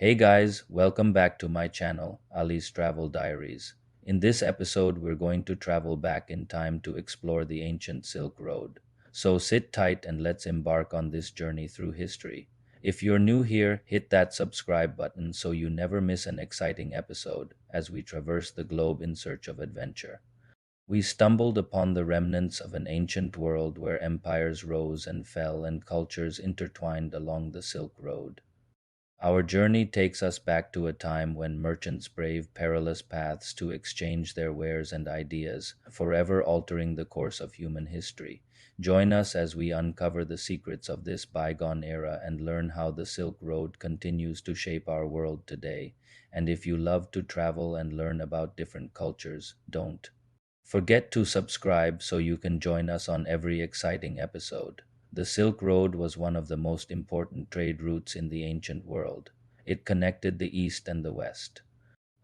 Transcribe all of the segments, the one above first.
Hey guys, welcome back to my channel, Ali's Travel Diaries. In this episode, we're going to travel back in time to explore the ancient Silk Road. So sit tight and let's embark on this journey through history. If you're new here, hit that subscribe button so you never miss an exciting episode as we traverse the globe in search of adventure. We stumbled upon the remnants of an ancient world where empires rose and fell and cultures intertwined along the Silk Road. Our journey takes us back to a time when merchants braved perilous paths to exchange their wares and ideas, forever altering the course of human history. Join us as we uncover the secrets of this bygone era and learn how the Silk Road continues to shape our world today. And if you love to travel and learn about different cultures, don't forget to subscribe so you can join us on every exciting episode. The Silk Road was one of the most important trade routes in the ancient world. It connected the East and the West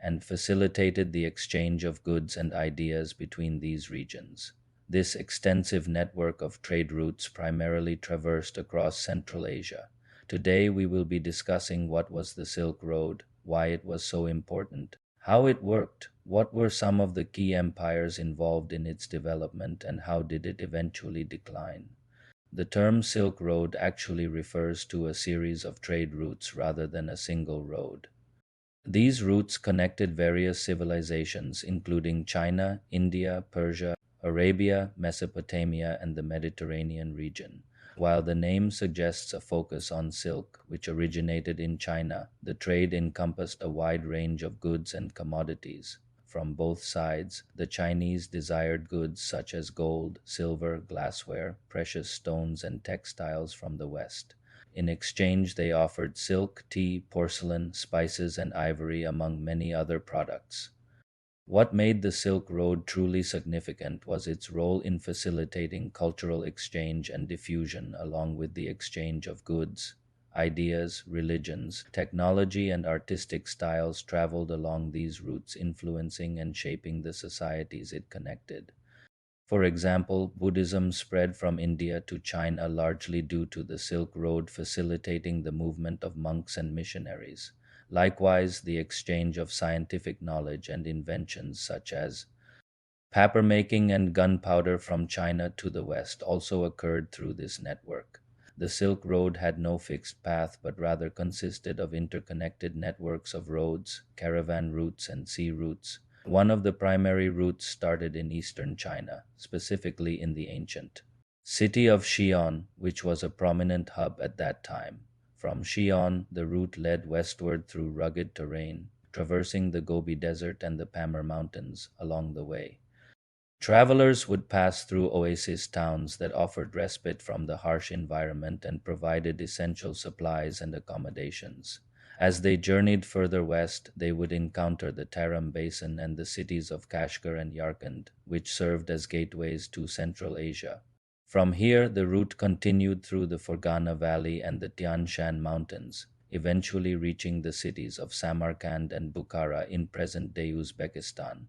and facilitated the exchange of goods and ideas between these regions. This extensive network of trade routes primarily traversed across Central Asia. Today we will be discussing what was the Silk Road, why it was so important, how it worked, what were some of the key empires involved in its development, and how did it eventually decline. The term Silk Road actually refers to a series of trade routes rather than a single road. These routes connected various civilizations, including China, India, Persia, Arabia, Mesopotamia, and the Mediterranean region. While the name suggests a focus on silk, which originated in China, the trade encompassed a wide range of goods and commodities. From both sides, the Chinese desired goods such as gold, silver, glassware, precious stones, and textiles from the West. In exchange, they offered silk, tea, porcelain, spices, and ivory, among many other products. What made the Silk Road truly significant was its role in facilitating cultural exchange and diffusion, along with the exchange of goods. Ideas, religions, technology, and artistic styles traveled along these routes, influencing and shaping the societies it connected. For example, Buddhism spread from India to China largely due to the Silk Road facilitating the movement of monks and missionaries. Likewise, the exchange of scientific knowledge and inventions such as papermaking and gunpowder from China to the West also occurred through this network. The Silk Road had no fixed path but rather consisted of interconnected networks of roads, caravan routes, and sea routes. One of the primary routes started in eastern China, specifically in the ancient city of Xi'an, which was a prominent hub at that time. From Xi'an, the route led westward through rugged terrain, traversing the Gobi Desert and the Pamir Mountains along the way. Travelers would pass through oasis towns that offered respite from the harsh environment and provided essential supplies and accommodations. As they journeyed further west, they would encounter the Tarim Basin and the cities of Kashgar and Yarkand, which served as gateways to Central Asia. From here, the route continued through the Fergana Valley and the Tian Shan Mountains, eventually reaching the cities of Samarkand and Bukhara in present-day Uzbekistan.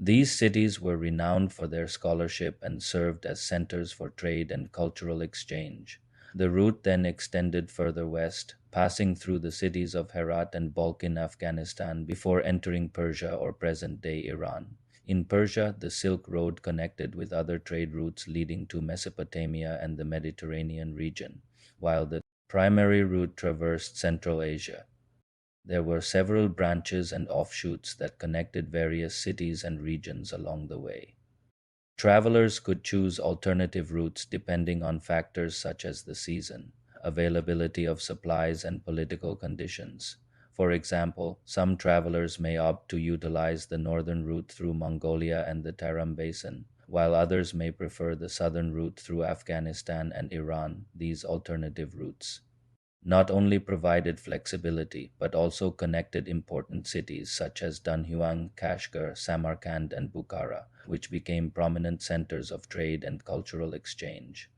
These cities were renowned for their scholarship and served as centers for trade and cultural exchange. The route then extended further west, passing through the cities of Herat and Balkh in Afghanistan before entering Persia or present-day Iran. In Persia, the Silk Road connected with other trade routes leading to Mesopotamia and the Mediterranean region, while the primary route traversed Central Asia. There were several branches and offshoots that connected various cities and regions along the way. Travelers could choose alternative routes depending on factors such as the season, availability of supplies, and political conditions. For example, some travelers may opt to utilize the northern route through Mongolia and the Tarim Basin, while others may prefer the southern route through Afghanistan and Iran. These alternative routes not only provided flexibility but also connected important cities such as Dunhuang, Kashgar, Samarkand, and Bukhara, which became prominent centers of trade and cultural exchange.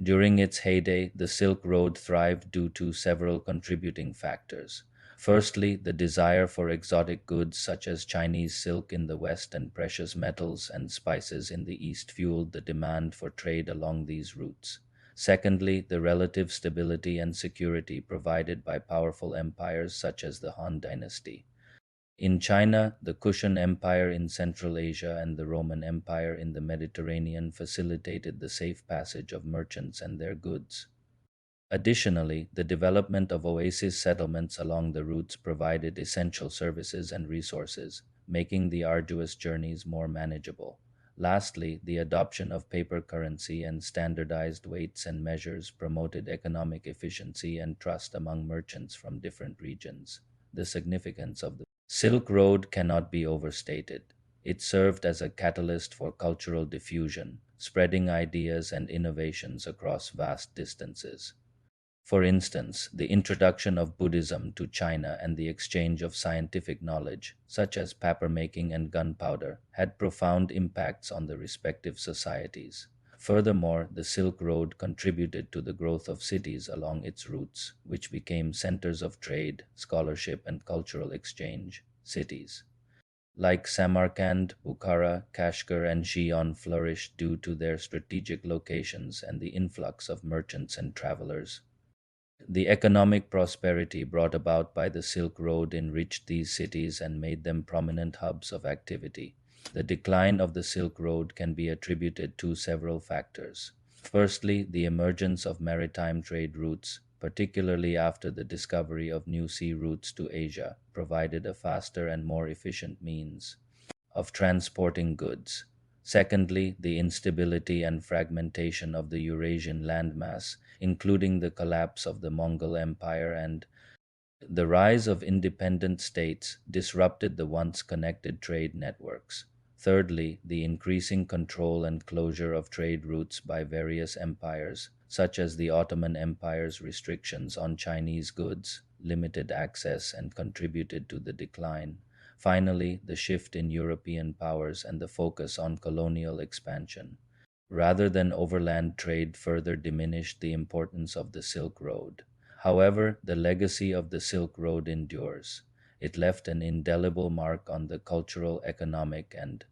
During its heyday, the Silk Road thrived due to several contributing factors. Firstly, the desire for exotic goods such as Chinese silk in the West and precious metals and spices in the East fueled the demand for trade along these routes. Secondly, the relative stability and security provided by powerful empires such as the Han Dynasty. In China, the Kushan Empire in Central Asia and the Roman Empire in the Mediterranean facilitated the safe passage of merchants and their goods. Additionally, the development of oasis settlements along the routes provided essential services and resources, making the arduous journeys more manageable. Lastly, the adoption of paper currency and standardized weights and measures promoted economic efficiency and trust among merchants from different regions. The significance of the Silk Road cannot be overstated. It served as a catalyst for cultural diffusion, spreading ideas and innovations across vast distances. For instance, the introduction of Buddhism to China and the exchange of scientific knowledge, such as papermaking and gunpowder, had profound impacts on the respective societies. Furthermore, the Silk Road contributed to the growth of cities along its routes, which became centers of trade, scholarship, and cultural exchange. Cities like Samarkand, Bukhara, Kashgar, and Xi'an flourished due to their strategic locations and the influx of merchants and travelers. The economic prosperity brought about by the Silk Road enriched these cities and made them prominent hubs of activity. The decline of the Silk Road can be attributed to several factors. Firstly, the emergence of maritime trade routes, particularly after the discovery of new sea routes to Asia, provided a faster and more efficient means of transporting goods. Secondly, the instability and fragmentation of the Eurasian landmass, including the collapse of the Mongol Empire and the rise of independent states, disrupted the once connected trade networks. Thirdly, the increasing control and closure of trade routes by various empires, such as the Ottoman Empire's restrictions on Chinese goods, limited access and contributed to the decline. Finally, the shift in European powers and the focus on colonial expansion, rather than overland trade, further diminished the importance of the Silk Road. However, the legacy of the Silk Road endures. It left an indelible mark on the cultural, economic, and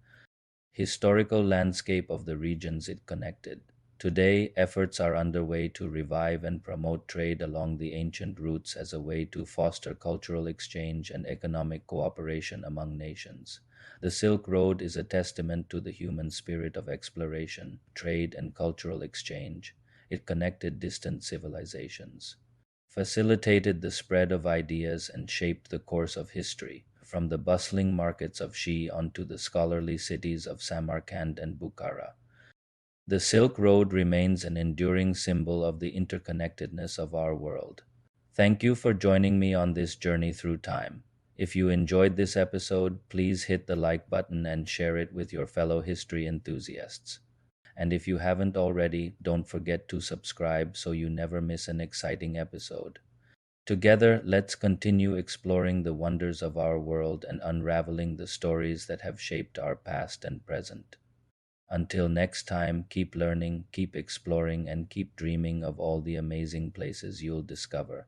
historical landscape of the regions it connected. Today, efforts are underway to revive and promote trade along the ancient routes as a way to foster cultural exchange and economic cooperation among nations. The Silk Road is a testament to the human spirit of exploration, trade, and cultural exchange. It connected distant civilizations, facilitated the spread of ideas, and shaped the course of history, from the bustling markets of Xi'an to the scholarly cities of Samarkand and Bukhara. The Silk Road remains an enduring symbol of the interconnectedness of our world. Thank you for joining me on this journey through time. If you enjoyed this episode, please hit the like button and share it with your fellow history enthusiasts. And if you haven't already, don't forget to subscribe so you never miss an exciting episode. Together, let's continue exploring the wonders of our world and unraveling the stories that have shaped our past and present. Until next time, keep learning, keep exploring, and keep dreaming of all the amazing places you'll discover.